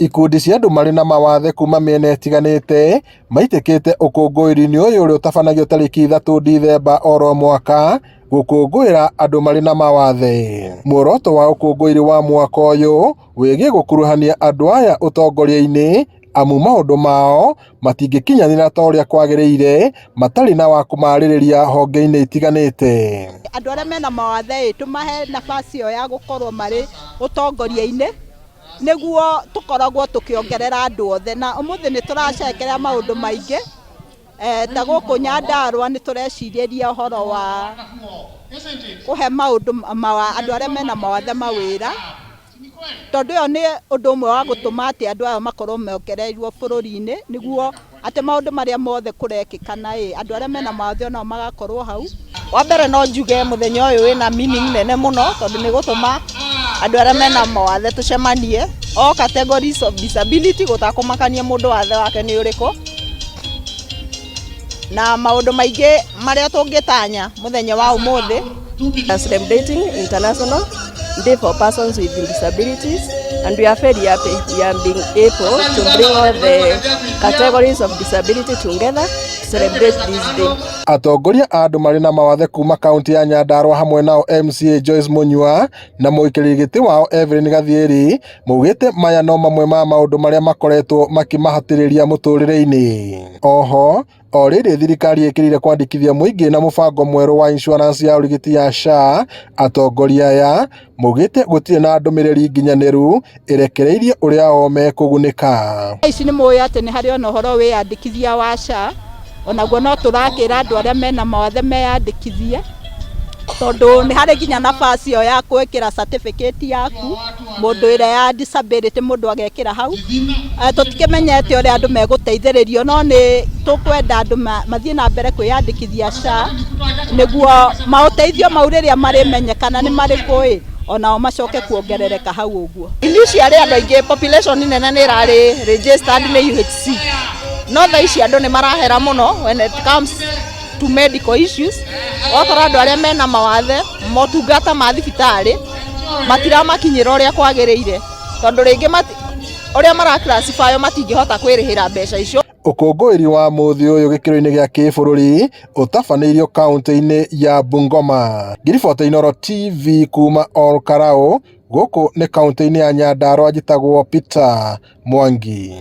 Ikundi cia andu mari na mawathe kuma miena itiganite maitikite ukungũĩri-inĩ ũyũ ũrĩa ũtabanagio tarĩki 3 Dithemba oro mwaka gũkũngũĩra andu mari na mawathe. Muoroto wa ũkũngũĩri wa mwaka ũyũ wĩgiĩ gũkuruhania andu aya ũtongoria-inĩ amu maũndũ mao matingĩkinyanĩra ta ũrĩa kwagĩrĩire matarĩ na wa kũmarĩrĩria honge-inĩ itiganĩte. Andu arĩa mena mawathe tumahe nafasi ĩyo ya gũkorwo marĩ ũtongoria-inĩ nĩguo tukoragwo tukiongerera andu othe, na umuthi ni turacekerea maundu maingi ta guku Nyandarua ni turecirĩria ũhoro wa kuhe maundu andu arĩa mena mawathe mawĩra, tondu ũyũ nĩ ũndũ ũmwe wa gũtũma atĩ andu aya makorwo mongereirwo bũrũri-inĩ nĩguo atĩ maundu marĩa mothe kũrekĩkana andu arĩa mena mawathe onao magakorwo hau. Wa mbere no njuge muthenya ũyũ wĩna meaning nene mũno tondu nĩ gũtũma andu arĩa mena mawathe tucemanie all categories of disability gũtakũmakania mũndũ wathe wake nĩ ũrĩkũ, na maũndũ maingĩ marĩa tũngĩtanya muthenya wa ũmũthĩ. Celebrating International Day for Persons with Disabilities, and we are very happy we are being able to bring all the categories of disability together to celebrate this day. Atongoria a andu mari na mawathe kuma kaunti ya Nyandarua hamwe nao MCA Joyce Munyua na mũikarĩri gĩtĩ wao Evelyn Gathieri maugĩte maya no mamwe ma maũndũ marĩa makoretwo makimahatĩrĩria mũtũrĩre-inĩ. Oho rĩrĩ thirikari ĩkĩrĩire kwandĩkithia mũingĩ na mũbango mwerũ wa insurance ya ũrigiti ya SHA, atongoria aya maugĩte gũtirĩ na ndũmĩrĩri nginyanĩru ĩrekereirie ũrĩa o mekũgunĩka. Ici nĩ mũĩ atĩ nĩ harĩ ona ũhoro wĩyandĩkithia wa SHA, onaguo no tũrakĩra andu arĩa mena mawathe meyandĩkithie tondu nĩ harĩ nginya nafasi ĩyo ya gwĩkĩra certificate yaku mũndũ ĩrĩa ya disability mũndũ agekĩra hau. Tũtikĩmenyete ũrĩa andu megũteithĩrĩrio, no nĩ tũkwenda andu mathiĩ na mbere kwĩyandĩkithia SHA nĩguo maũteithio mau rĩrĩa marĩmenyekana nĩ marĩkũ onao macoke kuongerereka hau ũguo. Initially andu aingĩ population nene nĩ ĩrarĩ registered nĩ UHC, no thaa ici andu nĩ marahera mũno when it comes to medical issues. Wakora andu arĩa mena mawathe motungata ma thibitarĩ matiramakinyĩra ũrĩa kwagĩrĩire tondu rĩngĩ ũrĩa maraclassify matingĩhota kwĩrĩhĩra mbeca icio. Ũkũngũĩri wa mũthĩ ũyũ gĩkĩro-inĩ gĩa kĩbũrũri ũtabanĩirio kaunti-inĩ ya Bungoma. Ngiriboti Inooro TV kuma Olkarau, gũkũ nĩ kaunti-inĩ ya Nyandarua, njĩtagwo Peter Mwangi.